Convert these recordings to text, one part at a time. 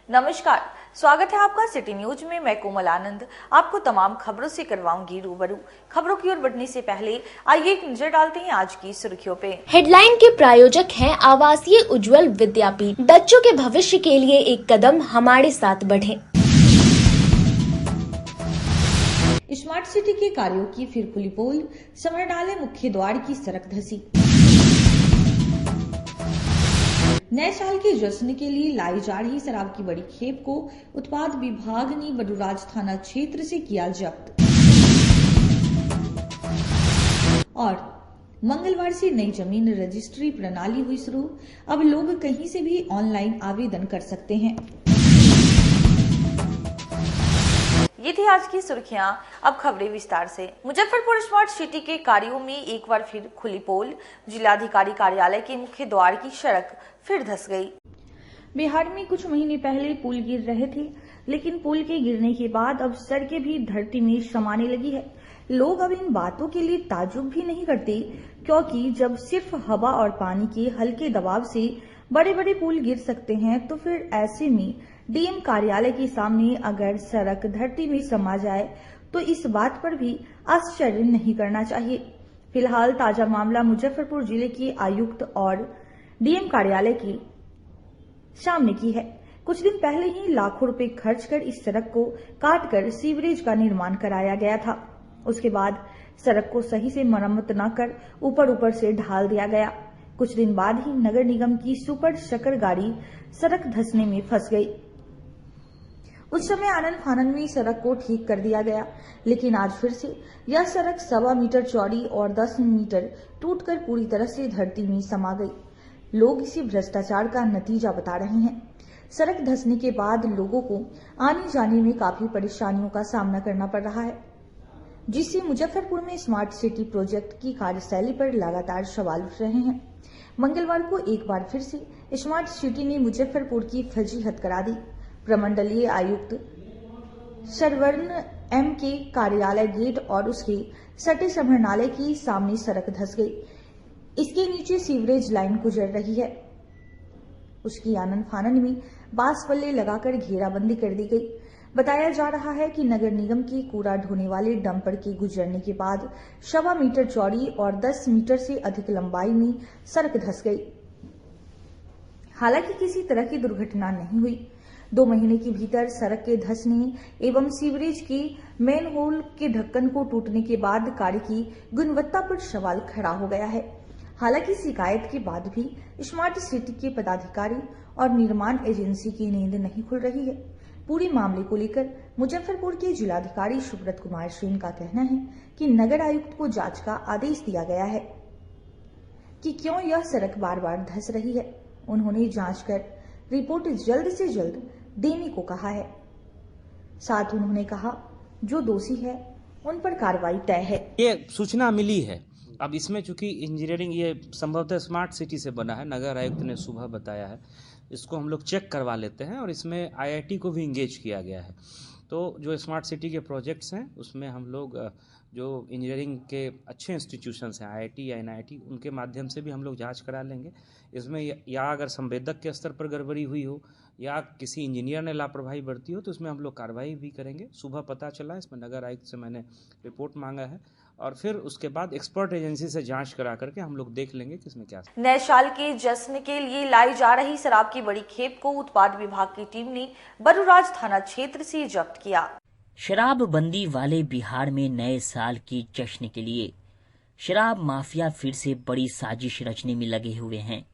नमस्कार, स्वागत है आपका सिटी न्यूज में। मैं कोमल आनंद आपको तमाम खबरों से करवाऊंगी रूबरू। खबरों की ओर बढ़ने से पहले आइए एक नजर डालते हैं आज की सुर्खियों पे। हेडलाइन के प्रायोजक हैं आवासीय उज्जवल विद्यापीठ। बच्चों के भविष्य के लिए एक कदम हमारे साथ बढ़ें। स्मार्ट सिटी के कार्यों की फिर खुली पोल, समरनाले मुख्य द्वार की सड़क धंसी। नए साल के जश्न के लिए लाई जा रही शराब की बड़ी खेप को उत्पाद विभाग ने बरूराज थाना क्षेत्र से किया जब्त। और मंगलवार से नई जमीन रजिस्ट्री प्रणाली हुई शुरू, अब लोग कहीं से भी ऑनलाइन आवेदन कर सकते हैं। ये थी आज की सुर्खियां, अब खबरें विस्तार से। मुजफ्फरपुर स्मार्ट सिटी के कार्यों में एक बार फिर खुली पोल, जिलाधिकारी कार्यालय के मुख्य द्वार की सड़क फिर धंस गई। बिहार में कुछ महीने पहले पुल गिर रहे थे, लेकिन पुल के गिरने के बाद अब सड़कें भी धरती में समाने लगी है। लोग अब इन बातों के लिए ताज्जुब भी नहीं करते, क्योंकि जब सिर्फ हवा और पानी के हल्के दबाव से बड़े बड़े पुल गिर सकते हैं, तो फिर ऐसे में डीएम कार्यालय के सामने अगर सड़क धरती में समा जाए तो इस बात पर भी आश्चर्य नहीं करना चाहिए। फिलहाल ताजा मामला मुजफ्फरपुर जिले के आयुक्त और डीएम कार्यालय के सामने की है। कुछ दिन पहले ही लाखों रुपए खर्च कर इस सड़क को काटकर सीवरेज का निर्माण कराया गया था। उसके बाद सड़क को सही से मरम्मत न कर ऊपर से ढाल दिया गया। कुछ दिन बाद ही नगर निगम की सुपर शकर गाड़ी सड़क धंसने में फंस गई। उस समय आनन फानन में सड़क को ठीक कर दिया गया, लेकिन आज फिर से यह सड़क 1.25 मीटर चौड़ी और 10 मीटर टूटकर पूरी तरह से धरती में समा गई। लोग इसे भ्रष्टाचार का नतीजा बता रहे हैं। सड़क धंसने के बाद लोगों को आने जाने में काफी परेशानियों का सामना करना पड़ रहा है, जिससे मुजफ्फरपुर में स्मार्ट सिटी प्रोजेक्ट की कार्यशैली पर लगातार सवाल उठ रहे हैं। मंगलवार को एक बार फिर से स्मार्ट सिटी ने मुजफ्फरपुर की फजीहत करा दी। प्रमंडलीय आयुक्त सरवर्ण एम के कार्यालय गेट और उसके सटे समरनालय की सामने सड़क धंस गई। इसके नीचे सीवरेज लाइन गुजर रही है। उसकी आनन फानन में बांस पल्ले लगाकर घेराबंदी कर दी गई। बताया जा रहा है कि नगर निगम के कूड़ा ढोने वाले डंपर के गुजरने के बाद 1.25 मीटर चौड़ी और 10 मीटर से अधिक लंबाई में सड़क धंस गई। हालांकि किसी तरह की दुर्घटना नहीं हुई। 2 महीने के भीतर सड़क के धंसने एवं सीवरेज के मेन होल के ढक्कन को टूटने के बाद कार्य की गुणवत्ता पर सवाल खड़ा हो गया है। हालांकि शिकायत के बाद भी स्मार्ट सिटी के पदाधिकारी और निर्माण एजेंसी की नींद नहीं खुल रही है। पूरे मामले को लेकर मुजफ्फरपुर के जिलाधिकारी सुब्रत कुमार सेन का कहना है कि नगर आयुक्त को जांच का आदेश दिया गया है कि क्यों यह सड़क बार बार धंस रही है। उन्होंने जांच कर रिपोर्ट जल्द से जल्द देने को कहा है। साथ उन्होंने कहा जो दोषी है उन पर कार्रवाई तय है। ये सूचना मिली है। अब इसमें चूंकि इंजीनियरिंग ये संभवतः स्मार्ट सिटी से बना है, नगर आयुक्त ने सुबह बताया है, इसको हम लोग चेक करवा लेते हैं और इसमें आईआईटी को भी इंगेज किया गया है। तो जो स्मार्ट सिटी के प्रोजेक्ट्स हैं उसमें हम लोग जो इंजीनियरिंग के अच्छे इंस्टीट्यूशंस हैं, आईआईटी या एनआईटी, उनके माध्यम से भी हम लोग जांच करा लेंगे। इसमें या अगर संवेदक के स्तर पर गड़बड़ी हुई हो या किसी इंजीनियर ने लापरवाही बरती हो तो इसमें हम लोग कार्रवाई भी करेंगे। सुबह पता चला, इसमें नगर आयुक्त से मैंने रिपोर्ट मांगा है और फिर उसके बाद एक्सपर्ट एजेंसी से जांच करा करके हम लोग देख लेंगे कि इसमें क्या। नए साल के जश्न के लिए लाई जा रही शराब की बड़ी खेप को उत्पाद विभाग की टीम ने बरूराज थाना क्षेत्र से जब्त किया। शराबबंदी वाले बिहार में नए साल के जश्न के लिए शराब माफिया फिर से बड़ी साजिश रचने में लगे हुए हैं।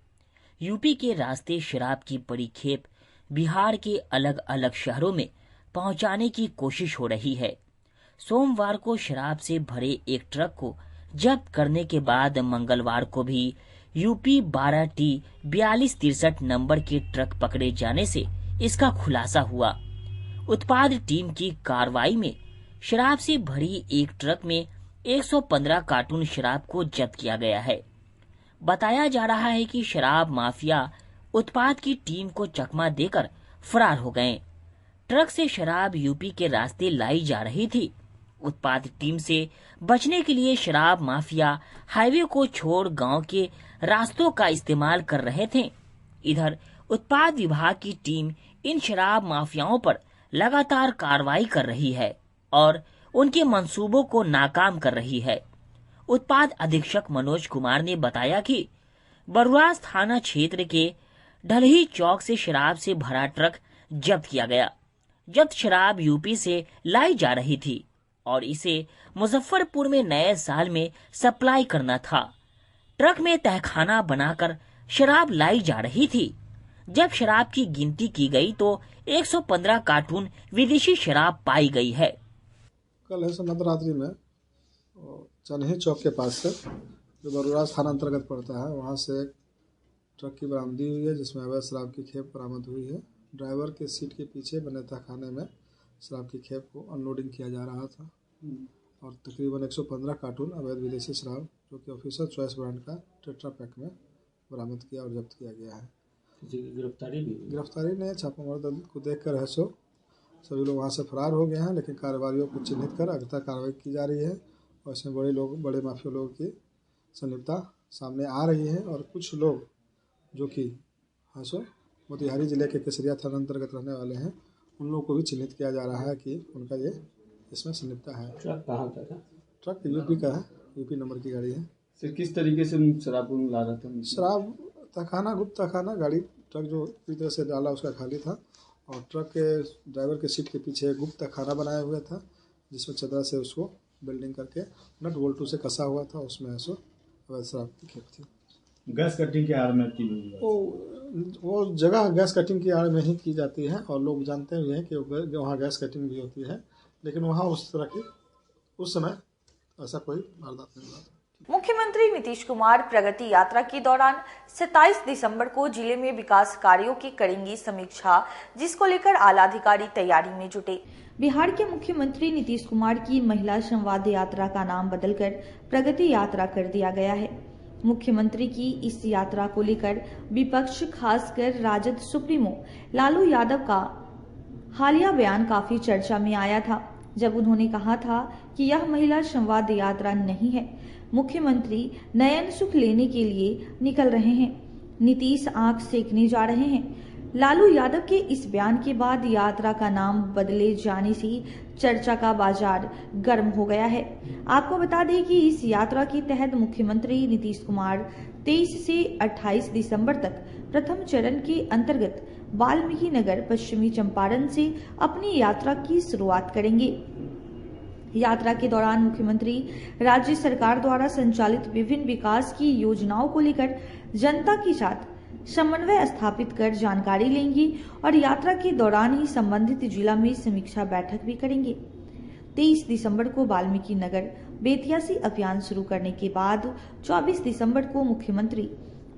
यूपी के रास्ते शराब की बड़ी खेप बिहार के अलग अलग शहरों में पहुंचाने की कोशिश हो रही है। सोमवार को शराब से भरे एक ट्रक को जब्त करने के बाद मंगलवार को भी यूपी 12T 4263 नंबर के ट्रक पकड़े जाने से इसका खुलासा हुआ। उत्पाद टीम की कार्रवाई में शराब से भरी एक ट्रक में 115 कार्टून शराब को जब्त किया गया है। बताया जा रहा है कि शराब माफिया उत्पाद की टीम को चकमा देकर फरार हो गए। ट्रक से शराब यूपी के रास्ते लाई जा रही थी। उत्पाद टीम से बचने के लिए शराब माफिया हाईवे को छोड़ गांव के रास्तों का इस्तेमाल कर रहे थे। इधर उत्पाद विभाग की टीम इन शराब माफियाओं पर लगातार कार्रवाई कर रही है और उनके मंसूबों को नाकाम कर रही है। उत्पाद अधीक्षक मनोज कुमार ने बताया कि बरुआस थाना क्षेत्र के ढलही चौक से शराब से भरा ट्रक जब्त किया गया। जब्त शराब यूपी से लाई जा रही थी और इसे मुजफ्फरपुर में नए साल में सप्लाई करना था। ट्रक में तहखाना बनाकर शराब लाई जा रही थी। जब शराब की गिनती की गई तो 115 कार्टून विदेशी शराब पाई गई है। कल है मध्यरात्रि में चन्ही चौक के पास से, जो बरुआस थाना अंतर्गत पड़ता है, वहाँ से एक ट्रक की बरामदी हुई है जिसमें अवैध शराब की खेप बरामद हुई है। ड्राइवर के सीट के पीछे बने तहखाने में शराब की खेप को अनलोडिंग किया जा रहा था और तकरीबन 115 कार्टून अवैध विदेशी शराब जो कि ऑफिसर चॉइस ब्रांड का टेट्रा पैक में बरामद किया और जब्त किया गया है। गिरफ्तारी नहीं, छापामार दल को देख कर सभी लोग वहाँ से फरार हो गए हैं, लेकिन कारोबारियों को चिन्हित कर अगला कार्रवाई की जा रही है और इसमें बड़े माफिया लोगों की संलिप्तता सामने आ रही है और कुछ लोग जो कि मोतिहारी जिले के केसरिया थाना अंतर्गत रहने वाले हैं, उन लोगों को भी चिन्हित किया जा रहा है कि उनका ये इसमें संलिप्तता है। ट्रक कहाँ का था? ट्रक यूपी का है, यूपी नंबर की गाड़ी है। सर, किस तरीके से शराब ला रहा था? शराब तहखाना, गुप्त तहखाना, गाड़ी ट्रक जो पूरी तरह से डाला उसका खाली था और ट्रक के ड्राइवर के सीट के पीछे गुप्त तहखाना बनाया हुआ था जिसमें चदरा से उसको बिल्डिंग करके नट बोल्टू से कसा हुआ था। उसमें अवैध शराब की खेप थी। गैस कटिंग की आड़ में की हुई वो जगह गैस कटिंग की आड़ में ही की जाती है और लोग जानते भी हैं कि वहाँ गैस कटिंग भी होती है, लेकिन वहाँ उस तरह की उस समय ऐसा कोई वारदात नहीं हुआ। मुख्यमंत्री नीतीश कुमार प्रगति यात्रा के दौरान 27 दिसंबर को जिले में विकास कार्यों की करेंगी समीक्षा, जिसको लेकर आला अधिकारी तैयारी में जुटे। बिहार के मुख्यमंत्री नीतीश कुमार की महिला संवाद यात्रा का नाम बदलकर प्रगति यात्रा कर दिया गया है। मुख्यमंत्री की इस यात्रा को लेकर विपक्ष, खासकर राजद सुप्रीमो लालू यादव का हालिया बयान काफी चर्चा में आया था, जब उन्होंने कहा था कि यह महिला संवाद यात्रा नहीं है, मुख्यमंत्री नयन सुख लेने के लिए निकल रहे हैं, नीतीश आंख सेकने जा रहे हैं। लालू यादव के इस बयान के बाद यात्रा का नाम बदले जाने से चर्चा का बाजार गर्म हो गया है। आपको बता दें कि इस यात्रा के तहत मुख्यमंत्री नीतीश कुमार 23 से 28 दिसंबर तक प्रथम चरण के अंतर्गत वाल्मीकि नगर, पश्चिमी चंपारण से अपनी यात्रा की शुरुआत करेंगे। यात्रा के दौरान मुख्यमंत्री राज्य सरकार द्वारा संचालित विभिन्न विकास की योजनाओं को लेकर जनता के साथ समन्वय स्थापित कर जानकारी लेंगी और यात्रा के दौरान ही संबंधित जिला में समीक्षा बैठक भी करेंगे। 23 दिसंबर को वाल्मीकि नगर बेतिया से अभियान शुरू करने के बाद 24 दिसंबर को मुख्यमंत्री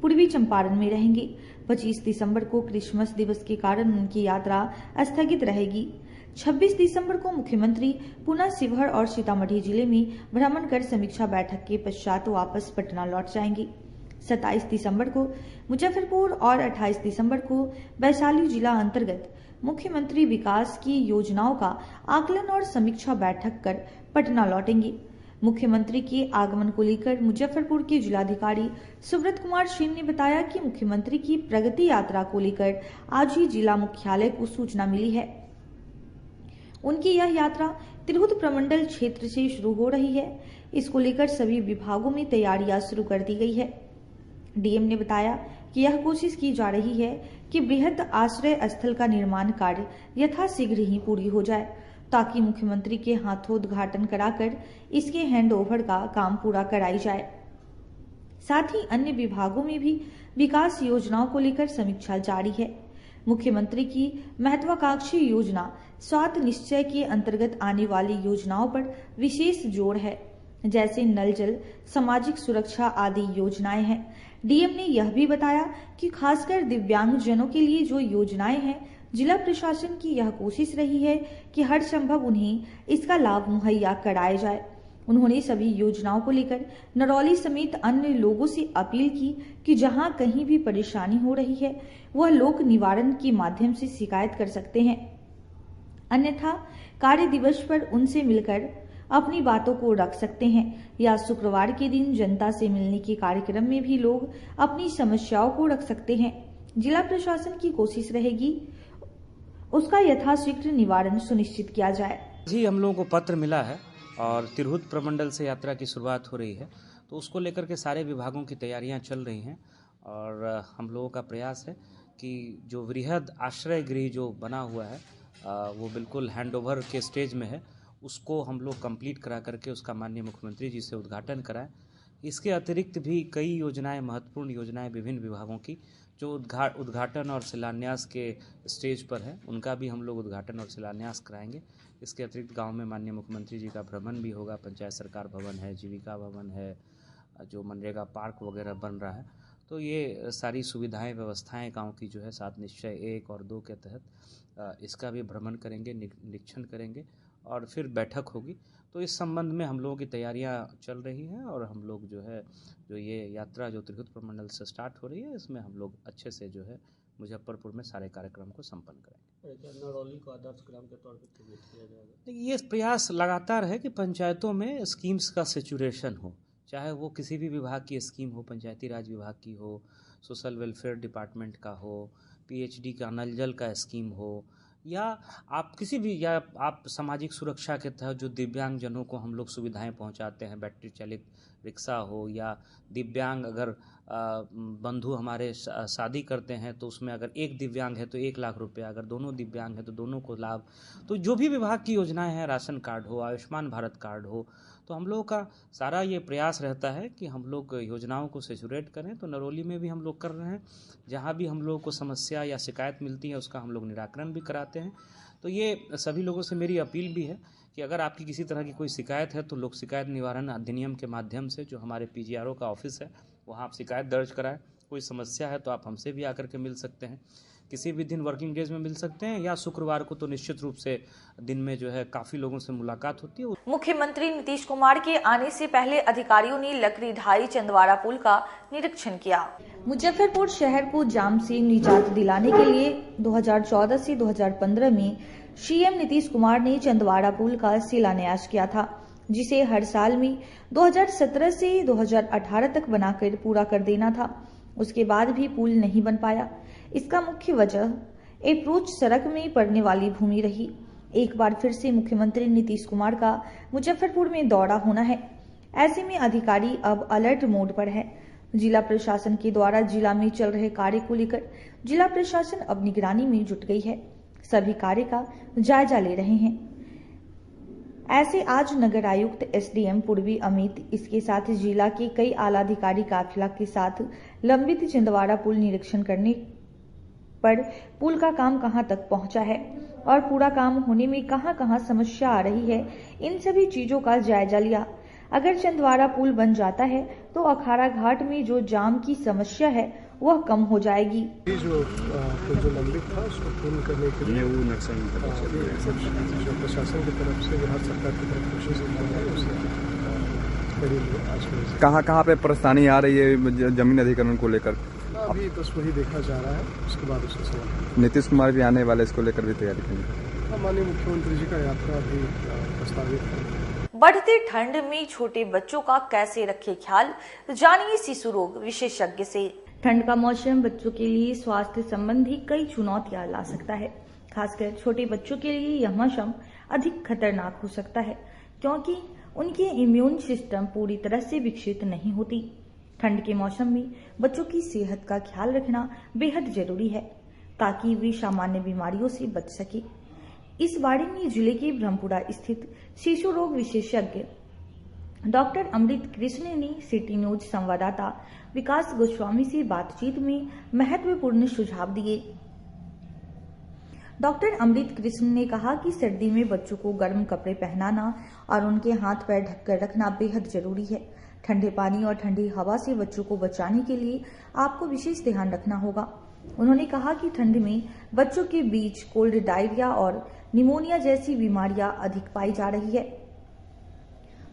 पूर्वी चंपारण में रहेंगे। 25 दिसंबर को क्रिसमस दिवस के कारण उनकी यात्रा स्थगित रहेगी। 26 दिसंबर को मुख्यमंत्री पुनः शिवहर और सीतामढ़ी जिले में भ्रमण कर समीक्षा बैठक के पश्चात वापस पटना लौट जाएंगे। 27 दिसंबर को मुजफ्फरपुर और 28 दिसंबर को वैशाली जिला अंतर्गत मुख्यमंत्री विकास की योजनाओं का आकलन और समीक्षा बैठक कर पटना लौटेंगे। मुख्यमंत्री के आगमन को लेकर मुजफ्फरपुर के जिलाधिकारी सुब्रत कुमार सिंह ने बताया कि मुख्यमंत्री की प्रगति यात्रा को लेकर आज ही जिला मुख्यालय को सूचना मिली है। उनकी यह यात्रा तिरहुत प्रमंडल क्षेत्र से शुरू हो रही है। इसको लेकर सभी विभागों में तैयारियां शुरू कर दी गई है। डीएम ने बताया कि यह कोशिश की जा रही है कि बृहद आश्रय स्थल का निर्माण कार्य यथाशीघ्र ही पूरी हो जाए, ताकि मुख्यमंत्री के हाथों उद्घाटन कराकर इसके हैंडओवर का काम पूरा कराई जाए। साथ ही अन्य विभागों में भी विकास योजनाओं को लेकर समीक्षा जारी है। मुख्यमंत्री की महत्वाकांक्षी योजना स्वात निश्चय के अंतर्गत आने वाली योजनाओं पर विशेष जोर है, जैसे नल जल, सामाजिक सुरक्षा आदि योजनाएं हैं। डीएम ने यह भी बताया कि खासकर दिव्यांगजनों के लिए जो योजनाएं हैं, जिला प्रशासन की यह कोशिश रही है कि हर संभव उन्हें इसका लाभ मुहैया कराया जाए। उन्होंने सभी योजनाओं को लेकर नरौली समेत अन्य लोगों से अपील की कि जहां कहीं भी परेशानी हो रही है, वह लोक निवारण के माध्यम से शिकायत कर सकते हैं, अन्यथा कार्य दिवस पर उनसे मिलकर अपनी बातों को रख सकते हैं, या शुक्रवार के दिन जनता से मिलने के कार्यक्रम में भी लोग अपनी समस्याओं को रख सकते हैं। जिला प्रशासन की कोशिश रहेगी उसका यथाशीघ्र निवारण सुनिश्चित किया जाए। जी, हम लोगों को पत्र मिला है और तिरहुत प्रमंडल से यात्रा की शुरुआत हो रही है, तो उसको लेकर के सारे विभागों की तैयारियां चल रही हैं और हम लोगों का प्रयास है कि जो वृहद आश्रय गृह जो बना हुआ है वो बिल्कुल हैंडओवर के स्टेज में है, उसको हम लोग कंप्लीट करा करके उसका माननीय मुख्यमंत्री जी से उद्घाटन कराएं। इसके अतिरिक्त भी कई योजनाएं, महत्वपूर्ण योजनाएं विभिन्न विभागों की जो उद्घाटन और शिलान्यास के स्टेज पर है, उनका भी हम लोग उद्घाटन और शिलान्यास कराएंगे। इसके अतिरिक्त गांव में माननीय मुख्यमंत्री जी का भ्रमण भी होगा। पंचायत सरकार भवन है, जीविका भवन है, जो मनरेगा पार्क वगैरह बन रहा है, तो ये सारी सुविधाएं, व्यवस्थाएं गांव की जो है 7 निश्चय 1 और 2 के तहत इसका भी भ्रमण करेंगे, निरीक्षण करेंगे और फिर बैठक होगी। तो इस संबंध में हम लोगों की तैयारियां चल रही हैं और हम लोग जो है ये यात्रा जो तिरहुत प्रमंडल से स्टार्ट हो रही है, इसमें हम लोग अच्छे से जो है मुजफ्फरपुर में सारे कार्यक्रम को संपन्न करेंगे। नरौली को आदर्श ग्राम के तौर पर क्रिएट किया जाएगा। ये प्रयास लगातार है कि पंचायतों में स्कीम्स का सेचुरेशन हो, चाहे वो किसी भी विभाग की स्कीम हो, पंचायती राज विभाग की हो, सोशल वेलफेयर डिपार्टमेंट का हो, पीएचडी का नल जल का स्कीम हो, या आप किसी भी, या आप सामाजिक सुरक्षा के तहत जो दिव्यांग जनों को हम लोग सुविधाएं पहुंचाते हैं, बैटरी चालित रिक्शा हो, या दिव्यांग अगर बंधु हमारे शादी करते हैं तो उसमें अगर एक दिव्यांग है तो 1 लाख रुपया, अगर दोनों दिव्यांग है तो दोनों को लाभ। तो जो भी विभाग की योजनाएं हैं, राशन कार्ड हो, आयुष्मान भारत कार्ड हो, तो हम लोगों का सारा ये प्रयास रहता है कि हम लोग योजनाओं को सेचुरेट करें। तो नरौली में भी हम लोग कर रहे हैं, जहाँ भी हम लोगों को समस्या या शिकायत मिलती है उसका हम लोग निराकरण भी कराते हैं। तो ये सभी लोगों से मेरी अपील भी है कि अगर आपकी किसी तरह की कोई शिकायत है तो लोक शिकायत निवारण अधिनियम के माध्यम से जो हमारे पीजीआरओ का ऑफिस है वहाँ आप शिकायत दर्ज कराएं। कोई समस्या है तो आप हमसे भी आकर के मिल सकते हैं, किसी भी दिन वर्किंग डेज में मिल सकते हैं, या शुक्रवार को तो निश्चित रूप से दिन में जो है काफी लोगों से मुलाकात होती है। मुख्यमंत्री नीतीश कुमार के आने से पहले अधिकारियों ने लकड़ी ढाई चंदवाड़ा पुल का निरीक्षण किया। मुजफ्फरपुर शहर को जाम से निजात दिलाने के लिए 2014 से 2015 में सीएम नीतीश कुमार ने चंदवाड़ा पुल का शिलान्यास किया था, जिसे हर साल में 2017 से 2018 तक बनाकर पूरा कर देना था। उसके बाद भी पुल नहीं बन पाया। इसका मुख्य वजह अप्रोच सड़क में पड़ने वाली भूमि रही। एक बार फिर से मुख्यमंत्री नीतीश कुमार का मुजफ्फरपुर में दौरा होना है। ऐसे में अधिकारी अब अलर्ट मोड पर है। जिला प्रशासन के द्वारा जिला में चल रहे कार्य को लेकर जिला प्रशासन अब निगरानी में जुट गई है, सभी कार्य का जायजा ले रहे हैं। ऐसे आज नगर आयुक्त एसडीएम पूर्वी अमित, इसके साथ जिला के कई आला अधिकारी काफिला के साथ लंबित चंदवाड़ा पुल निरीक्षण करने पर पुल का काम कहां तक पहुंचा है और पूरा काम होने में कहां समस्या आ रही है, इन सभी चीजों का जायजा लिया। अगर चंदवाड़ा पुल बन जाता है तो अखाड़ा घाट में जो जाम की समस्या है वह कम हो जाएगी। जो लंबित था उसको पूर्ण करने के लिए जो प्रशासन की तरफ से, बिहार सरकार की तरफ कोशिश की जा रही है। कहाँ पे परेशानी आ रही है जमीन अधिग्रहण को लेकर? अभी बस वही देखा जा रहा है, उसके बाद उससे सवाल। नीतीश कुमार भी आने वाले, इसको लेकर भी तैयारी करेंगे। माननीय मुख्यमंत्री जी का यात्रा भी प्रस्तावित है। बढ़ते ठंड में छोटे बच्चों का कैसे रखे ख्याल, जानिए शिशु रोग विशेषज्ञ से। ठंड का मौसम बच्चों के लिए स्वास्थ्य संबंधी कई चुनौतियां ला सकता है। खासकर छोटे बच्चों के लिए यह मौसम अधिक खतरनाक हो सकता है, क्योंकि उनकी इम्यून सिस्टम पूरी तरह से विकसित नहीं होती। ठंड के मौसम में बच्चों की सेहत का ख्याल रखना बेहद जरूरी है, ताकि वे सामान्य बीमारियों से बच सके। इस बारे में जिले के ब्रह्मपुरा स्थित शिशु रोग विशेषज्ञ डॉक्टर अमृत कृष्ण ने सिटी न्यूज संवाददाता विकास गोस्वामी से बातचीत में महत्वपूर्ण सुझाव दिए। डॉक्टर अमृत कृष्ण ने कहा कि सर्दी में बच्चों को गर्म कपड़े पहनाना और उनके हाथ पैर ढककर रखना बेहद जरूरी है। ठंडे पानी और ठंडी हवा से बच्चों को बचाने के लिए आपको विशेष ध्यान रखना होगा। उन्होंने कहा कि ठंड में बच्चों के बीच कोल्ड, डायरिया और निमोनिया जैसी बीमारियां अधिक पाई जा रही है।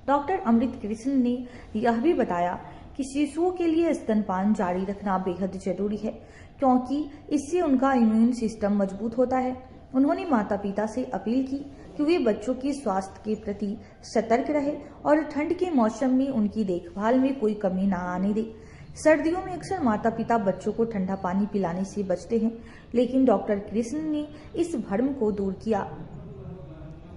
डॉक्टर अमृत कृष्ण ने यह भी बताया कि शिशुओं के लिए स्तनपान जारी रखना बेहद जरूरी है, क्योंकि इससे उनका इम्यून सिस्टम मजबूत होता है। उन्होंने माता पिता से अपील की कि वे बच्चों के स्वास्थ्य के प्रति सतर्क रहे और ठंड के मौसम में उनकी देखभाल में कोई कमी न आने दे। सर्दियों में अक्सर माता पिता बच्चों को ठंडा पानी पिलाने से बचते हैं, लेकिन डॉक्टर कृष्ण ने इस भ्रम को दूर किया।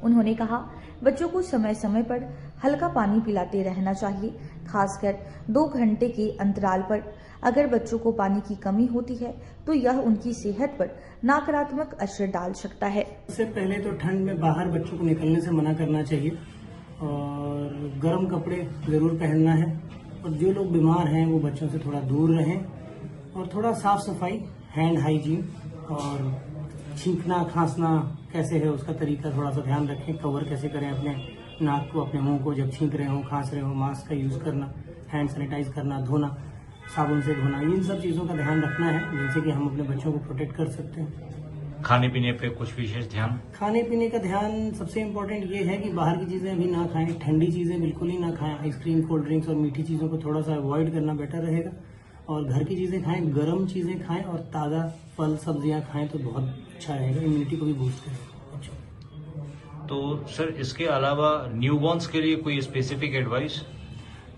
उन्होंने कहा, बच्चों को समय समय पर हल्का पानी पिलाते रहना चाहिए, खासकर 2 घंटे के अंतराल पर। अगर बच्चों को पानी की कमी होती है तो यह उनकी सेहत पर नकारात्मक असर डाल सकता है। सबसे पहले तो ठंड में बाहर बच्चों को निकलने से मना करना चाहिए और गर्म कपड़े जरूर पहनना है। और जो लोग बीमार हैं वो बच्चों से थोड़ा दूर रहें और थोड़ा साफ सफाई, हैंड हाइजीन और छींकना खांसना कैसे है उसका तरीका थोड़ा सा ध्यान रखें। कवर कैसे करें अपने नाक को, अपने मुंह को, जब छींक रहे हो, खांस रहे हो, मास्क का यूज करना, हैंड सैनिटाइज करना, धोना, साबुन से धोना, इन सब चीजों का ध्यान रखना है जिनसे कि हम अपने बच्चों को प्रोटेक्ट कर सकते हैं। खाने पीने पे कुछ विशेष ध्यान? खाने पीने का ध्यान सबसे इम्पोर्टेंट ये है कि बाहर की चीजें अभी ना खाएं, ठंडी चीजें बिल्कुल ही ना खाएं। आइसक्रीम, कोल्ड ड्रिंक्स और मीठी चीजों को थोड़ा सा अवॉइड करना बेटर रहेगा और घर की चीजें खाएं, गर्म चीजें खाएं और ताज़ा फल सब्जियां खाएं तो बहुत अच्छा रहेगा, इम्यूनिटी को भी बूस्ट करेगा। तो सर इसके अलावा न्यूबॉर्न्स के लिए कोई स्पेसिफिक एडवाइस?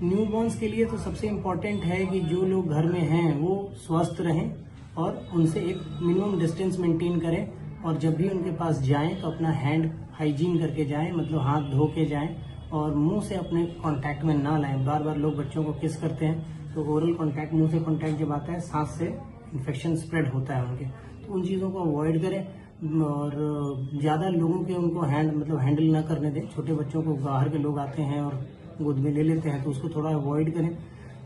न्यूबॉर्न्स के लिए तो सबसे इम्पोर्टेंट है कि जो लोग घर में हैं वो स्वस्थ रहें और उनसे एक मिनिमम डिस्टेंस मेंटेन करें और जब भी उनके पास जाएं तो अपना हैंड हाइजीन करके जाएं, मतलब हाथ धो के जाएं और मुंह से अपने कांटेक्ट में ना लाएं। बार बार लोग बच्चों को किस करते हैं तो ओरल कांटेक्ट, मुंह से कांटेक्ट जब आता है सांस से इन्फेक्शन स्प्रेड होता है उनके, तो उन चीज़ों को अवॉइड करें और ज़्यादा लोगों के उनको हैंडल ना करने दें। छोटे बच्चों को बाहर के लोग आते हैं और गोद में ले लेते हैं तो उसको थोड़ा अवॉइड करें।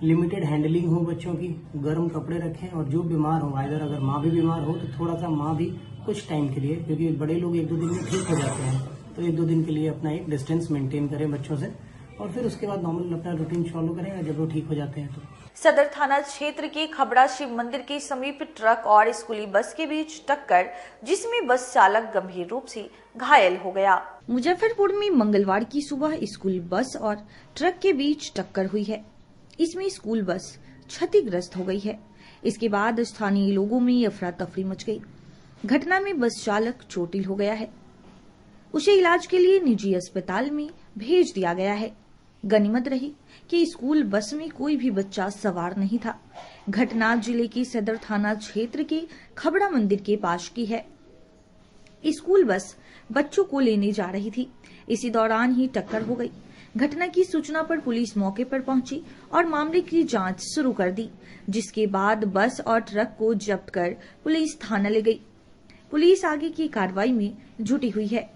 लिमिटेड हैंडलिंग हो बच्चों की, गर्म कपड़े रखें और जो बीमार हो, आइदर अगर माँ भी बीमार हो तो थोड़ा सा माँ भी कुछ टाइम के लिए, क्योंकि बड़े लोग 1-2 दिन में ठीक हो जाते हैं, तो 1-2 दिन के लिए अपना एक डिस्टेंस मेंटेन करें बच्चों से और फिर उसके बाद नॉर्मल अपना रूटीन फॉलो करें जब वो ठीक हो जाते हैं तो। सदर थाना क्षेत्र के खबड़ा शिव मंदिर के समीप ट्रक और स्कूली बस के बीच टक्कर, जिसमें बस चालक गंभीर रूप से घायल हो गया। मुजफ्फरपुर में मंगलवार की सुबह स्कूल बस और ट्रक के बीच टक्कर हुई है। इसमें स्कूल बस क्षतिग्रस्त हो गई है। इसके बाद स्थानीय लोगों में अफरा तफरी मच गई। घटना में बस चालक चोटिल हो गया है, उसे इलाज के लिए निजी अस्पताल में भेज दिया गया है। गनीमत रही कि स्कूल बस में कोई भी बच्चा सवार नहीं था। घटना जिले के सदर थाना क्षेत्र के खबड़ा मंदिर के पास की है। स्कूल बस बच्चों को लेने जा रही थी, इसी दौरान ही टक्कर हो गई। घटना की सूचना पर पुलिस मौके पर पहुंची और मामले की जांच शुरू कर दी, जिसके बाद बस और ट्रक को जब्त कर पुलिस थाना ले गई। पुलिस आगे की कार्रवाई में जुटी हुई है।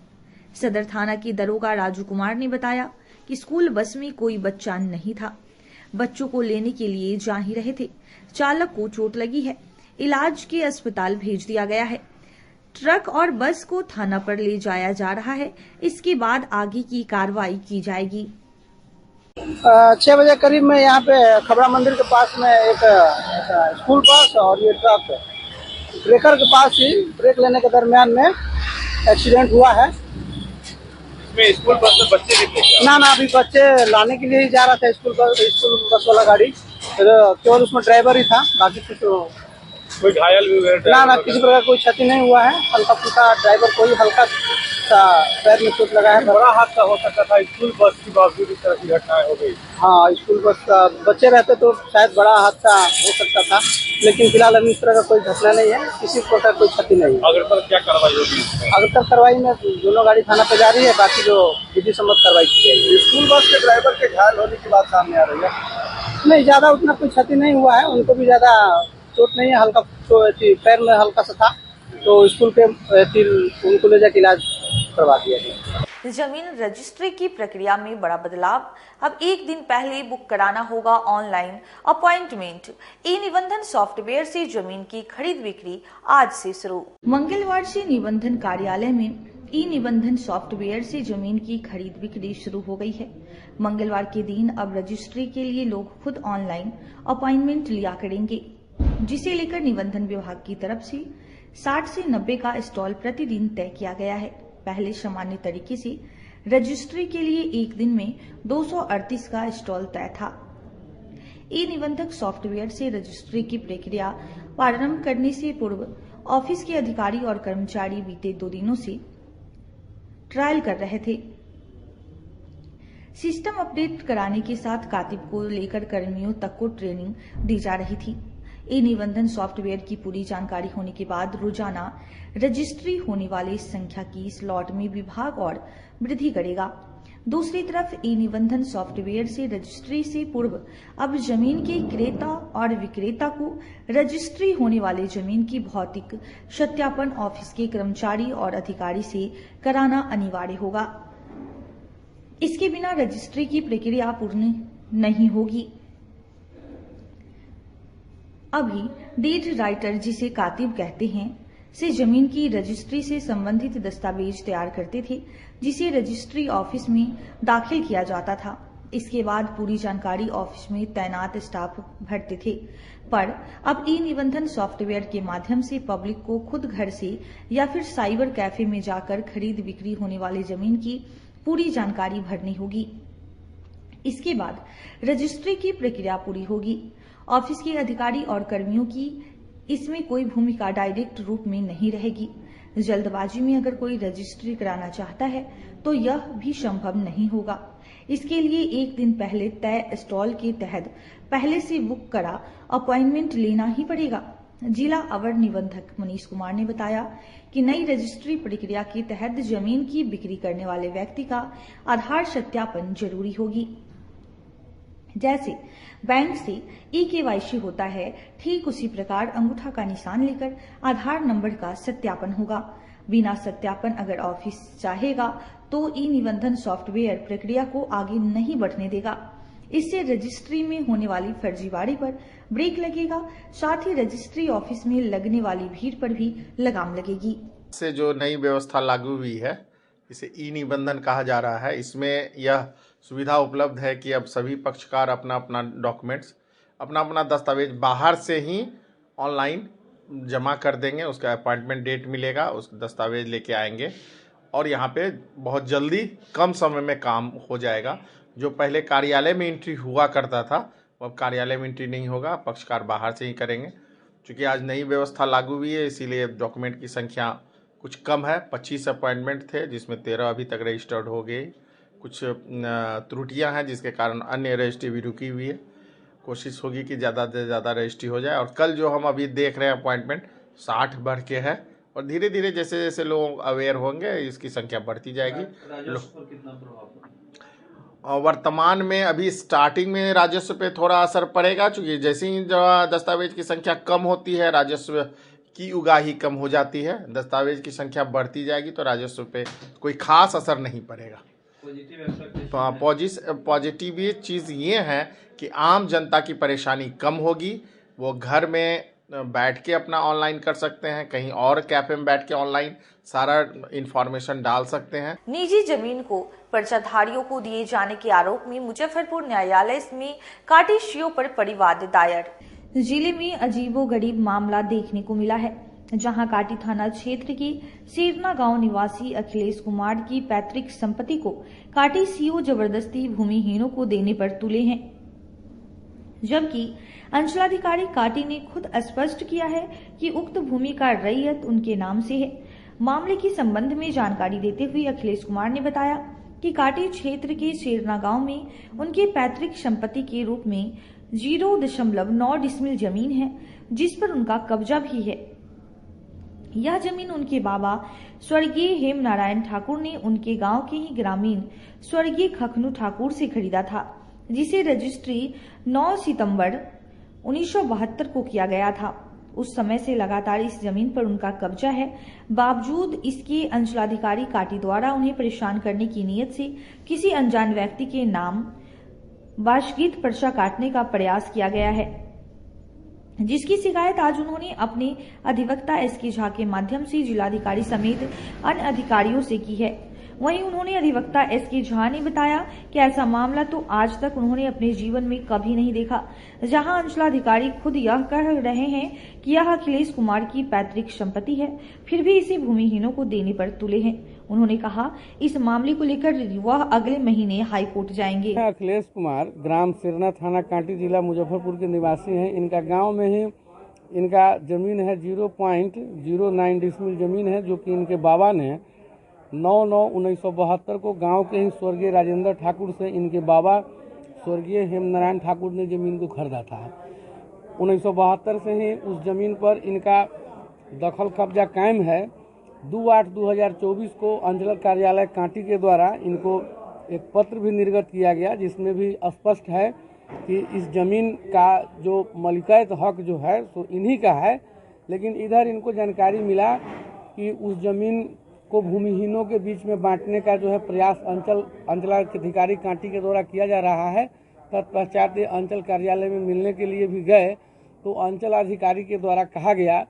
सदर थाना के दरोगा राजू कुमार ने बताया कि स्कूल बस में कोई बच्चा नहीं था, बच्चों को लेने के लिए जा ही रहे थे। चालक को चोट लगी है, इलाज के अस्पताल भेज दिया गया है। ट्रक और बस को थाना पर ले जाया जा रहा है, इसके बाद आगे की कार्रवाई की जाएगी। 6 बजे करीब में यहाँ पे खबड़ा मंदिर के पास में एक स्कूल बस और ये ट्रक ब्रेकर के पास ही ब्रेक लेने के दरमियान में एक्सीडेंट हुआ है। इसमें स्कूल बस में बच्चे भी थे? ना, अभी बच्चे लाने के लिए ही जा रहा था स्कूल बस वाला गाड़ी, केवल उसमें ड्राइवर ही था, बाकी कुछ कोई घायल भी हुए? ना, किसी प्रकार कोई क्षति नहीं हुआ है। हल्का फुल्का ड्राइवर को ही हल्का सा पैर में चोट लगा है। बड़ा हादसा हो सकता था, स्कूल बस के बावजूद इस तरह की घटनाएं हो गई। हाँ, स्कूल बस का बच्चे रहते तो शायद बड़ा हादसा हो सकता था, लेकिन फिलहाल अभी इस तरह का कोई घटना नहीं है, किसी प्रकार कोई क्षति नहीं है। अगर तक क्या कार्रवाई होगी? अगर तक कार्रवाई में दोनों गाड़ी थाना पे जा रही है, बाकी जो विधि सम्मत कार्रवाई की जाएगी। स्कूल बस के ड्राइवर के घायल होने की बात सामने आ रही है? नहीं, ज्यादा उतना कोई क्षति नहीं हुआ है, उनको भी ज्यादा चोट नहीं है, हल्का पैर में हल्का सा था, तो स्कूल के उनको ले जाकर इलाज करवा दिया गया। जमीन रजिस्ट्री की प्रक्रिया में बड़ा बदलाव। अब 1 दिन पहले बुक कराना होगा ऑनलाइन अपॉइंटमेंट। ई निबंधन सॉफ्टवेयर से जमीन की खरीद बिक्री आज से शुरू। मंगलवार से निबंधन कार्यालय में ई निबंधन सॉफ्टवेयर से जमीन की खरीद बिक्री शुरू हो गई है। मंगलवार के दिन अब रजिस्ट्री के लिए लोग खुद ऑनलाइन अपॉइंटमेंट लिया करेंगे, जिसे लेकर निबंधन विभाग की तरफ से 60 से 90 का स्टॉल प्रतिदिन तय किया गया है। पहले सामान्य तरीके से रजिस्ट्री के लिए 1 दिन में 238 का स्टॉल तय था। ई निबंधक सॉफ्टवेयर से रजिस्ट्री की प्रक्रिया प्रारंभ करने से पूर्व ऑफिस के अधिकारी और कर्मचारी बीते 2 दिनों से ट्रायल कर रहे थे। सिस्टम अपडेट कराने के साथ कातिब को लेकर कर्मियों तक को ट्रेनिंग दी जा रही थी। ई निबंधन सॉफ्टवेयर की पूरी जानकारी होने के बाद रोजाना रजिस्ट्री होने वाली संख्या की स्लॉट में विभाग और वृद्धि करेगा। दूसरी तरफ ई निबंधन सॉफ्टवेयर से रजिस्ट्री से पूर्व अब जमीन के क्रेता और विक्रेता को रजिस्ट्री होने वाले जमीन की भौतिक सत्यापन ऑफिस के कर्मचारी और अधिकारी से कराना अनिवार्य होगा। इसके बिना रजिस्ट्री की प्रक्रिया पूर्ण नहीं होगी। अभी डीड राइटर, जिसे कातिब कहते हैं, से जमीन की रजिस्ट्री से संबंधित दस्तावेज तैयार करते थे, जिसे रजिस्ट्री ऑफिस में दाखिल किया जाता था। इसके बाद पूरी जानकारी ऑफिस में तैनात स्टाफ भरते थे, पर अब ई निबंधन सॉफ्टवेयर के माध्यम से पब्लिक को खुद घर से या फिर साइबर कैफे में जाकर खरीद बिक्री होने वाली जमीन की पूरी जानकारी भरनी होगी। इसके बाद रजिस्ट्री की प्रक्रिया पूरी होगी। ऑफिस के अधिकारी और कर्मियों की इसमें कोई भूमिका डायरेक्ट रूप में नहीं रहेगी। जल्दबाजी में अगर कोई रजिस्ट्री कराना चाहता है तो यह भी संभव नहीं होगा। इसके लिए एक दिन पहले तय स्टॉल के तहत पहले से बुक करा अपॉइंटमेंट लेना ही पड़ेगा। जिला अवर निबंधक मनीष कुमार ने बताया कि नई रजिस्ट्री प्रक्रिया के तहत जमीन की बिक्री करने वाले व्यक्ति का आधार सत्यापन जरूरी होगी। जैसे बैंक से ई-केवाईसी होता है, ठीक उसी प्रकार अंगूठा का निशान लेकर आधार नंबर का सत्यापन होगा। बिना सत्यापन अगर ऑफिस चाहेगा तो ई निबंधन सॉफ्टवेयर प्रक्रिया को आगे नहीं बढ़ने देगा। इससे रजिस्ट्री में होने वाली फर्जीवाड़े पर ब्रेक लगेगा, साथ ही रजिस्ट्री ऑफिस में लगने वाली भीड़ पर भी लगाम लगेगी। से जो नई व्यवस्था लागू हुई है, इसे ई निबंधन कहा जा रहा है। इसमें यह सुविधा उपलब्ध है कि अब सभी पक्षकार अपना अपना डॉक्यूमेंट्स, अपना अपना दस्तावेज बाहर से ही ऑनलाइन जमा कर देंगे। उसका अपॉइंटमेंट डेट मिलेगा, उस दस्तावेज लेके आएंगे और यहाँ पे बहुत जल्दी कम समय में काम हो जाएगा। जो पहले कार्यालय में एंट्री हुआ करता था, वो अब कार्यालय में एंट्री नहीं होगा, पक्षकार बाहर से ही करेंगे। क्योंकि आज नई व्यवस्था लागू हुई है, इसीलिए डॉक्यूमेंट की संख्या कुछ कम है। 25 अपॉइंटमेंट थे, जिसमें 13 अभी तक रजिस्टर्ड हो गए। कुछ त्रुटियां हैं, जिसके कारण अन्य रजिस्ट्री भी रुकी हुई है। कोशिश होगी कि ज़्यादा से ज़्यादा रजिस्ट्री हो जाए। और कल जो हम अभी देख रहे हैं अपॉइंटमेंट 60 बढ़ के है, और धीरे धीरे जैसे जैसे लोग अवेयर होंगे इसकी संख्या बढ़ती जाएगी। राजस्व पर कितना प्रभाव पड़ेगा? वर्तमान में अभी स्टार्टिंग में राजस्व पे थोड़ा असर पड़ेगा, क्योंकि जैसे ही दस्तावेज की संख्या कम होती है, राजस्व की उगाही कम हो जाती है। दस्तावेज की संख्या बढ़ती जाएगी तो राजस्व पे कोई खास असर नहीं पड़ेगा। पॉजिटिव चीज़ ये है कि आम जनता की परेशानी कम होगी। वो घर में बैठ के अपना ऑनलाइन कर सकते हैं, कहीं और कैफे में बैठ के ऑनलाइन सारा इंफॉर्मेशन डाल सकते हैं। निजी जमीन को पर्चाधारियों को दिए जाने के आरोप में मुजफ्फरपुर न्यायालय में काटेशियों पर परिवाद दायर। जिले में अजीबोगरीब मामला देखने को मिला है, जहां काटी थाना क्षेत्र के सेरना गांव निवासी अखिलेश कुमार की पैतृक संपत्ति को काटी सीओ जबरदस्ती भूमिहीनों को देने पर तुले हैं। जबकि अंचलाधिकारी काटी ने खुद स्पष्ट किया है कि उक्त भूमि का रैयत उनके नाम से है। मामले के संबंध में जानकारी देते हुए अखिलेश कुमार ने बताया कि काटी क्षेत्र के शेरना गांव में उनके पैतृक संपत्ति के रूप में 0.9 डिसमिल जमीन है, जिस पर उनका कब्जा भी है। यह जमीन उनके बाबा स्वर्गीय हेम नारायण ठाकुर ने उनके गांव के ही ग्रामीण स्वर्गीय खखनू ठाकुर से खरीदा था, जिसे रजिस्ट्री 9 सितंबर 1972 को किया गया था। उस समय से लगातार इस जमीन पर उनका कब्जा है। बावजूद इसके अंचलाधिकारी काटी द्वारा उन्हें परेशान करने की नीयत से किसी अनजान व्यक्ति के नाम वार्षिक पर्चा काटने का प्रयास किया गया है, जिसकी शिकायत आज उन्होंने अपने अधिवक्ता एसके झा के माध्यम से जिलाधिकारी समेत अन्य अधिकारियों से की है। वहीं उन्होंने अधिवक्ता एसके झा ने बताया कि ऐसा मामला तो आज तक उन्होंने अपने जीवन में कभी नहीं देखा, जहां अंचलाधिकारी खुद यह कह रहे हैं कि यह अखिलेश कुमार की पैतृक संपत्ति है, फिर भी इसे भूमिहीनों को देने पर तुले हैं। उन्होंने कहा इस मामले को लेकर वह अगले महीने हाईकोर्ट जाएंगे। अखिलेश कुमार ग्राम सिरना, थाना कांटी, जिला मुजफ्फरपुर के निवासी हैं। इनका गांव में ही इनका जमीन है, 0.09 डिसमिल जमीन है, जो कि इनके बाबा ने 9/9/1972 को गांव के ही स्वर्गीय राजेंद्र ठाकुर से इनके बाबा स्वर्गीय हेमनारायण ठाकुर ने जमीन को खरीदा था। 1972 से ही उस जमीन पर इनका दखल कब्जा कायम है। 2/8/2024 को अंचल कार्यालय कांटी के द्वारा इनको एक पत्र भी निर्गत किया गया, जिसमें भी स्पष्ट है कि इस जमीन का जो मलिकियत हक जो है सो इन्हीं का है। लेकिन इधर इनको जानकारी मिला कि उस जमीन को भूमिहीनों के बीच में बांटने का जो है प्रयास अंचलाधिकारी कांटी के द्वारा किया जा रहा है। तत्पश्चात अंचल कार्यालय में मिलने के लिए भी गए तो अंचल अधिकारी के द्वारा कहा गया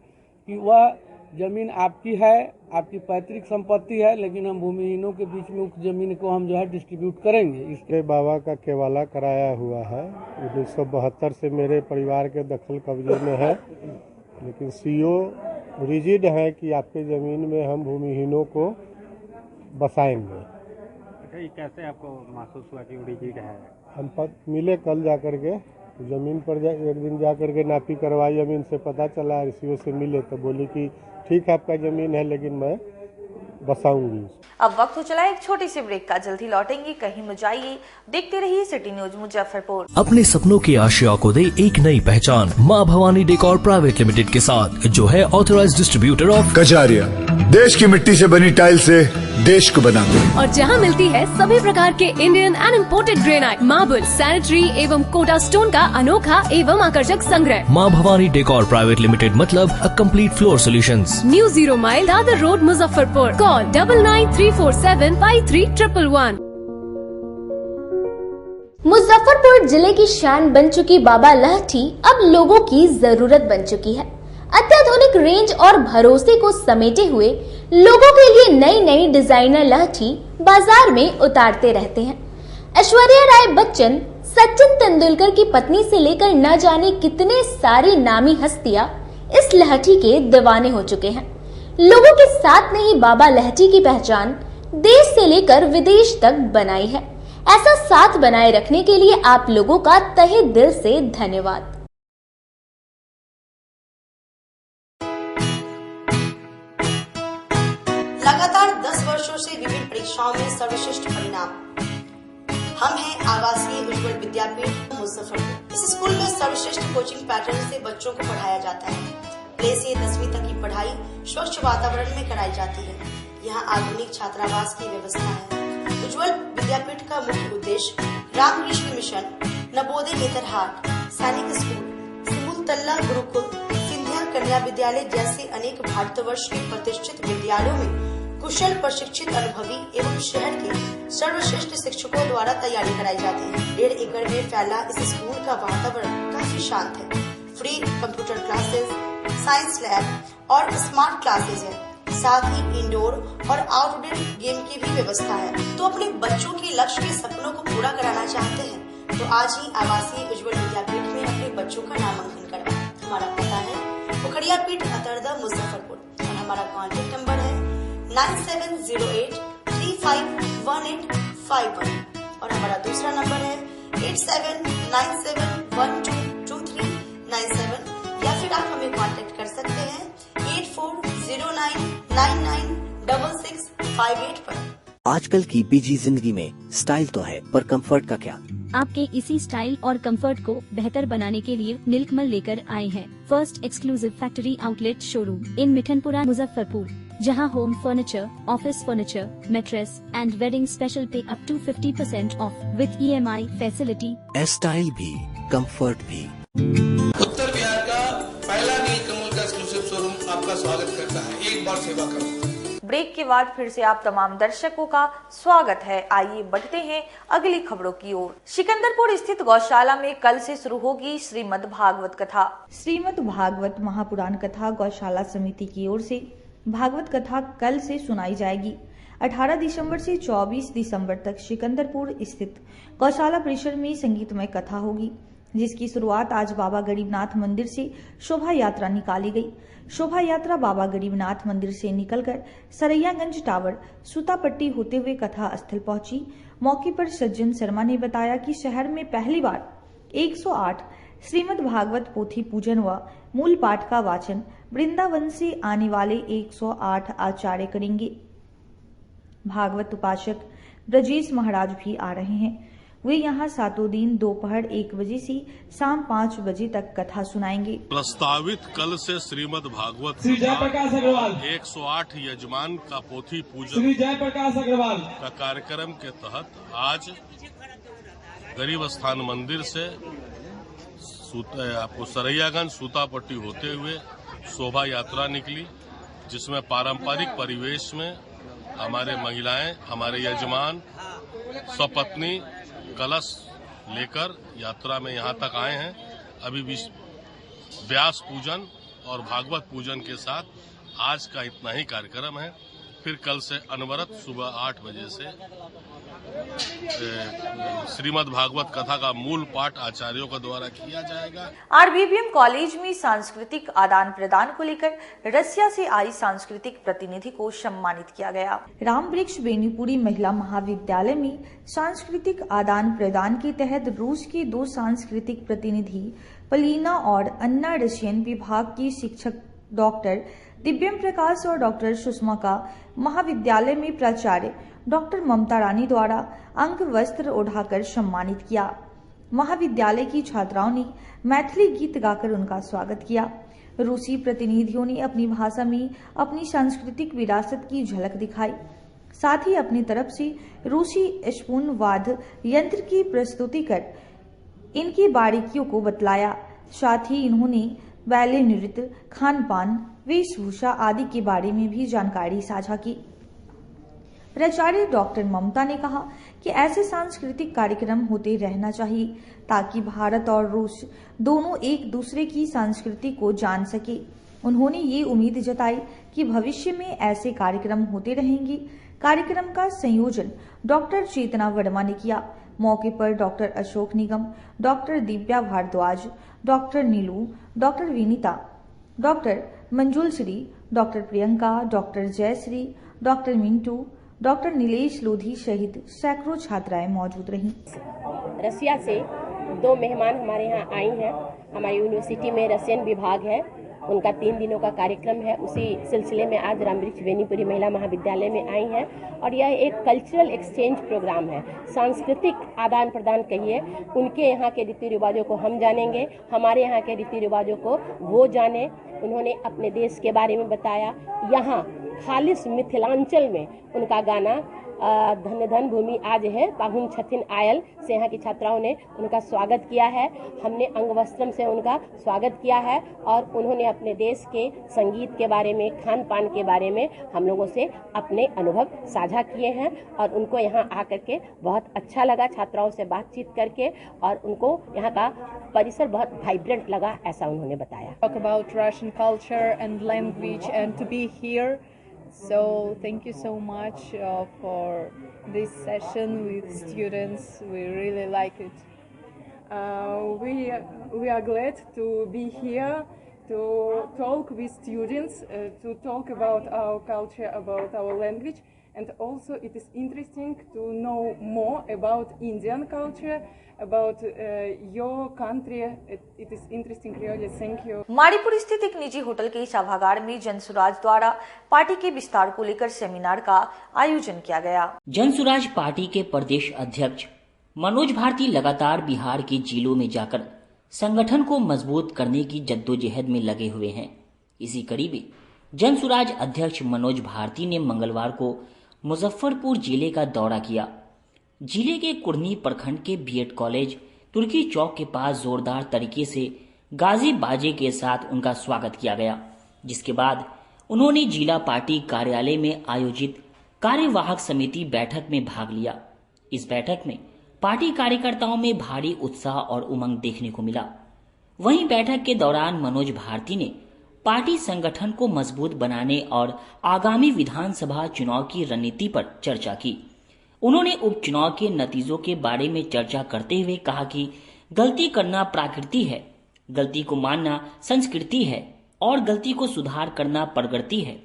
कि वह जमीन आपकी है, आपकी पैतृक संपत्ति है, लेकिन हम भूमिहीनों के बीच में उस जमीन को हम जो है डिस्ट्रीब्यूट करेंगे। इसके बाबा का केवाला कराया हुआ है। 1972 से मेरे परिवार के दखल कब्जे में है, लेकिन सीओ रिजिड है कि आपके ज़मीन में हम भूमिहीनों को बसाएंगे। अच्छा, ये कैसे आपको महसूस हुआ कि रिजिड है? हम मिले कल जाकर के ज़मीन पर एक दिन जाकर के नापी करवाई, जमीन से पता चला, सीओ से मिले तो बोली कि ठीक है आपका ज़मीन है लेकिन मैं बसाऊंगी। अब वक्त हो चला एक छोटी सी ब्रेक का, जल्दी लौटेंगे, कहीं मत जाइए, देखते रहिए सिटी न्यूज मुजफ्फरपुर। अपने सपनों की आशिया को दे एक नई पहचान माँ भवानी डेकोर प्राइवेट लिमिटेड के साथ, जो है ऑथराइज्ड डिस्ट्रीब्यूटर ऑफ कजारिया। देश की मिट्टी से बनी टाइल से देश को बनाते हैं। और जहां मिलती है सभी प्रकार के Indian and imported granite, marble, sanitary एवं कोटा स्टोन का अनोखा एवं आकर्षक संग्रह। माँ भवानी डेकोर प्राइवेट लिमिटेड मतलब a complete floor solutions. New 0 mile Dadar road Muzaffarpur. Call 9934753111। Muzaffarpur जिले की शान बन चुकी बाबा लहठी अब लोगों की जरूरत बन चुकी है। अत्याधुनिक रेंज और भरोसे को समेटे हुए लोगों के लिए नई नई डिजाइनर लहठी बाजार में उतारते रहते हैं। ऐश्वर्या राय बच्चन, सचिन तेंदुलकर की पत्नी से लेकर न जाने कितने सारी नामी हस्तियां इस लहठी के दीवाने हो चुके हैं। लोगों के साथ ने ही बाबा लहठी की पहचान देश से लेकर विदेश तक बनाई है। ऐसा साथ बनाए रखने के लिए आप लोगों का तहे दिल से धन्यवाद। लगातार 10 वर्षों से विभिन्न परीक्षाओं में सर्वश्रेष्ठ परिणाम। हम हैं आवासीय उज्ज्वल विद्यापीठ मुजफ्फरपुर। इस स्कूल में सर्वश्रेष्ठ कोचिंग पैटर्न से बच्चों को पढ़ाया जाता है। प्ले से 10वीं तक की पढ़ाई स्वच्छ वातावरण में कराई जाती है। यहाँ आधुनिक छात्रावास की व्यवस्था है। उज्ज्वल विद्यापीठ का मुख्य उद्देश्य रामकृष्ण मिशन, नवोदय नेतरहाट, सैनिक स्कूल, सिमुल तल्ला गुरुकुल, सिंधिया कन्या विद्यालय जैसे अनेक भारतवर्ष के प्रतिष्ठित विद्यालयों में कुशल प्रशिक्षित अनुभवी एवं शहर के सर्वश्रेष्ठ शिक्षकों द्वारा तैयारी कराई जाती है। 1.5 एकड़ में फैला इस स्कूल का वातावरण काफी शांत है। Free computer classes, science lab और स्मार्ट क्लासेस है। साथ ही इंडोर और आउटडोर गेम की भी व्यवस्था है। तो अपने बच्चों के लक्ष्य के सपनों को पूरा कराना चाहते हैं तो आज ही आवासीय उज्ज्वल विद्यापीठ में अपने बच्चों का नामांकन करवाएं। हमारा पता है पोखरिया पीठ अतरदा मुजफ्फरपुर और हमारा कॉन्टेक्ट नंबर है 9708 351851 और हमारा दूसरा नंबर है 8797122397 या फिर आप हमें कांटेक्ट कर सकते हैं 8409996658 पर। आजकल की बिजी जिंदगी में स्टाइल तो है पर कंफर्ट का क्या? आपके इसी स्टाइल और कंफर्ट को बेहतर बनाने के लिए नीलकमल लेकर आए हैं first exclusive factory outlet showroom in Mithanpura Muzaffarpur, जहां home furniture, office furniture, mattress and wedding special पे up to 50% off with EMI facility. Style भी कंफर्ट भी। उत्तर बिहार का पहला नीलकमल का एक्सक्लूसिव शोरूम आपका स्वागत करता है। एक बार सेवा करो। ब्रेक के बाद फिर से आप तमाम दर्शकों का स्वागत है। आइए बढ़ते हैं अगली खबरों की ओर। सिकंदरपुर स्थित गौशाला में कल से शुरू होगी श्रीमद् भागवत कथा। श्रीमद् भागवत महापुराण कथा गौशाला समिति की ओर से भागवत कथा कल से सुनाई जाएगी। 18 दिसंबर से 24 दिसंबर तक सिकंदरपुर स्थित गौशाला परिसर में संगीतमय कथा होगी, जिसकी शुरुआत आज बाबा गरीबनाथ मंदिर से शोभा यात्रा निकाली गई। शोभा यात्रा बाबा गरीबनाथ मंदिर से निकलकर सरैयागंज टावर सूतापट्टी होते हुए कथा स्थल पहुंची। मौके पर सज्जन शर्मा ने बताया कि शहर में पहली बार 108 श्रीमद् भागवत पोथी पूजन व मूल पाठ का वाचन वृंदावन से आने वाले 108 आचार्य करेंगे। भागवत उपासक ब्रजेश महाराज भी आ रहे हैं। वे यहाँ 7 दिन दोपहर 1 बजे से शाम 5 बजे तक कथा सुनाएंगे। प्रस्तावित कल से श्रीमद् भागवत श्री जयप्रकाश अग्रवाल 108 यजमान का पोथी पूजन श्री जयप्रकाश अग्रवाल का कार्यक्रम के तहत आज गरीब स्थान मंदिर से आपको सरैयागंज सूतापट्टी होते हुए शोभा यात्रा निकली, जिसमें पारंपरिक परिवेश में हमारे महिलाएं, हमारे यजमान सपत्नी कलश लेकर यात्रा में यहाँ तक आए हैं। अभी व्यास पूजन और भागवत पूजन के साथ आज का इतना ही कार्यक्रम है। फिर कल से अनवरत सुबह 8 बजे से श्रीमद् भागवत कथा का मूल पाठ आचार्यों के द्वारा किया जाएगा। आरबीबीएम कॉलेज में सांस्कृतिक आदान प्रदान को लेकर रसिया से आई सांस्कृतिक प्रतिनिधि को सम्मानित किया गया। रामवृक्ष बेनीपुरी महिला महाविद्यालय में सांस्कृतिक आदान प्रदान के तहत रूस के 2 सांस्कृतिक प्रतिनिधि पलीना और अन्ना रशियन विभाग की शिक्षक डॉक्टर दिव्यम प्रकाश और डॉक्टर सुषमा का महाविद्यालय में प्राचार्य डॉक्टर ममता रानी द्वारा अंग वस्त्र ओढ़ाकर सम्मानित किया। महाविद्यालय की छात्राओं ने मैथिली गीत गाकर उनका स्वागत किया। रूसी प्रतिनिधियों ने अपनी भाषा में अपनी सांस्कृतिक विरासत की झलक दिखाई। साथ ही अपनी तरफ से रूसी स्पून वाद्य यंत्र की प्रस्तुति कर इनकी बारीकियों को बतलाया। साथ ही इन्होंने बैले नृत्य, खान पान, वेशभूषा आदि के बारे में भी जानकारी साझा की। प्राचार्य डॉक्टर ममता ने कहा कि ऐसे सांस्कृतिक कार्यक्रम होते रहना चाहिए ताकि भारत और रूस दोनों एक दूसरे की संस्कृति को जान सके। उन्होंने ये उम्मीद जताई कि भविष्य में ऐसे कार्यक्रम होते रहेंगे। कार्यक्रम का संयोजन डॉक्टर चेतना वर्मा ने किया। मौके पर doctor Ashok Nigam, doctor Divya Bharadwaj, doctor Neelu, doctor Vineeta, doctor Manjul Shri, doctor Priyanka, doctor Jayashree, doctor Mintu, doctor Nilesh Lodhi सहित सैकड़ों छात्राएं मौजूद रहीं। रसिया से 2 मेहमान हमारे यहाँ आई हैं। हमारी यूनिवर्सिटी में रसियन विभाग है, उनका 3 दिनों का कार्यक्रम है। उसी सिलसिले में आज रामवृक्ष बेनीपुरी महिला महाविद्यालय में आई हैं और यह एक कल्चरल एक्सचेंज प्रोग्राम है। सांस्कृतिक आदान प्रदान कहिए, उनके यहाँ के रीति रिवाजों को हम जानेंगे, हमारे यहाँ के रीति रिवाजों को वो जाने। उन्होंने अपने देश के बारे में बताया। यहाँ खालिस मिथिलांचल में उनका गाना धन्य धन भूमि आज है पाहुन छथिन आयल से यहाँ की छात्राओं ने उनका स्वागत किया है। हमने अंग वस्त्रम से उनका स्वागत किया है और उन्होंने अपने देश के संगीत के बारे में, खान पान के बारे में हम लोगों से अपने अनुभव साझा किए हैं और उनको यहाँ आकर के बहुत अच्छा लगा छात्राओं से बातचीत करके और उनको यहाँ का परिसर बहुत वाइब्रेंट लगा, ऐसा उन्होंने बताया। Talk about Russian culture and language and to be here. So thank you so much for this session with students. We really like it. We are glad to be here to talk with students, to talk about our culture, about our language, and also it is interesting to know more about Indian culture, about your country. It is interesting really. Thank you. Mauripur स्थित एक निजी hotel के सभागार में जनसुराज द्वारा party के विस्तार को लेकर सेमिनार का आयोजन किया गया। जनसुराज पार्टी के प्रदेश अध्यक्ष मनोज भारती लगातार बिहार के जिलों में जाकर संगठन को मजबूत करने की जद्दोजहद में लगे हुए हैं। इसी कड़ी में जनसुराज अध्यक्ष मनोज भारती ने मंगलवार को मुजफ्फरपुर जिले का दौरा किया। जिले के कुर्नी प्रखंड के बीएड कॉलेज तुर्की चौक के पास जोरदार तरीके से गाजी बाजे के साथ उनका स्वागत किया गया, जिसके बाद उन्होंने जिला पार्टी कार्यालय में आयोजित कार्यवाहक समिति बैठक में भाग लिया। इस बैठक में पार्टी कार्यकर्ताओं में भारी उत्साह और उमंग देखने को मिला। वहीं बैठक के दौरान मनोज भारती ने पार्टी संगठन को मजबूत बनाने और आगामी विधानसभा चुनाव की रणनीति पर चर्चा की। उन्होंने उपचुनाव के नतीजों के बारे में चर्चा करते हुए कहा कि गलती करना प्रकृति है, गलती को मानना संस्कृति है और गलती को सुधार करना प्रगति है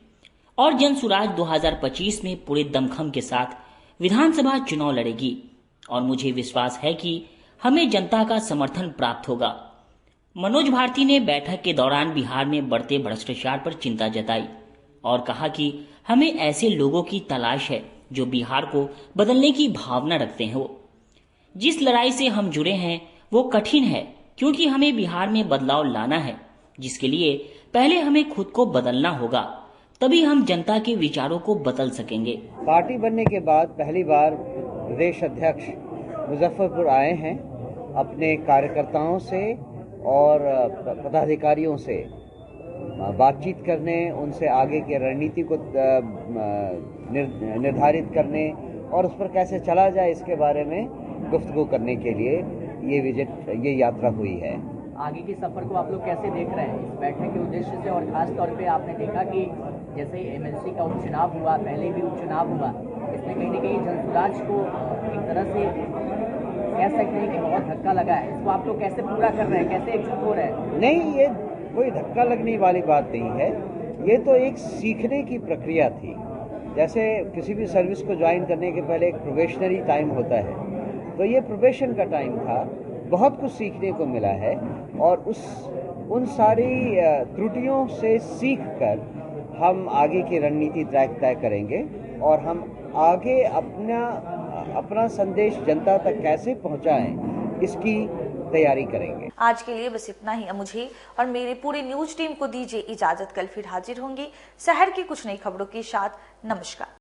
और जनसुराज 2025 में पूरे दमखम के साथ विधानसभा चुनाव लड़ेगी और मुझे विश्वास है कि हमें जनता का समर्थन प्राप्त होगा। मनोज भारती ने बैठक के दौरान बिहार में बढ़ते भ्रष्टाचार पर चिंता जताई और कहा कि हमें ऐसे लोगों की तलाश है जो बिहार को बदलने की भावना रखते हैं। वो जिस लड़ाई से हम जुड़े हैं वो कठिन है, क्योंकि हमें बिहार में बदलाव लाना है, जिसके लिए पहले हमें खुद को बदलना होगा, तभी हम जनता के विचारों को बदल सकेंगे। पार्टी बनने के बाद पहली बार प्रदेश अध्यक्ष मुजफ्फरपुर आए हैं। अपने कार्यकर्ताओं से और पदाधिकारियों से बातचीत करने, उनसे आगे की रणनीति को निर्धारित करने और उस पर कैसे चला जाए इसके बारे में गुफ्तगू करने के लिए ये यात्रा हुई है। आगे के सफर को आप लोग कैसे देख रहे हैं इस बैठक के उद्देश्य से, और खास तौर पे आपने देखा कि जैसे एमएलसी का उपचुनाव हुआ, पहले भी उपचुनाव हुआ, इसमें कहीं न कहीं जनसुराज को एक तरह से कह सकते हैं कि बहुत धक्का लगा है। इसको आप लोग कैसे पूरा कर रहे हैं, कैसे एकजुट हो रहे हैं? नहीं, ये कोई धक्का लगने वाली बात नहीं है। ये तो एक सीखने की प्रक्रिया थी। जैसे किसी भी सर्विस को ज्वाइन करने के पहले एक प्रोबेशनरी टाइम होता है, तो ये प्रोबेशन का टाइम था। बहुत कुछ सीखने को मिला है और उन सारी त्रुटियों से सीखकर हम आगे की रणनीति तय करेंगे और हम आगे अपना संदेश जनता तक कैसे पहुंचाएं, इसकी तैयारी करेंगे। आज के लिए बस इतना ही। मुझे और मेरे पूरी न्यूज टीम को दीजिए इजाजत। कल फिर हाजिर होंगी शहर की कुछ नई खबरों के साथ। नमस्कार।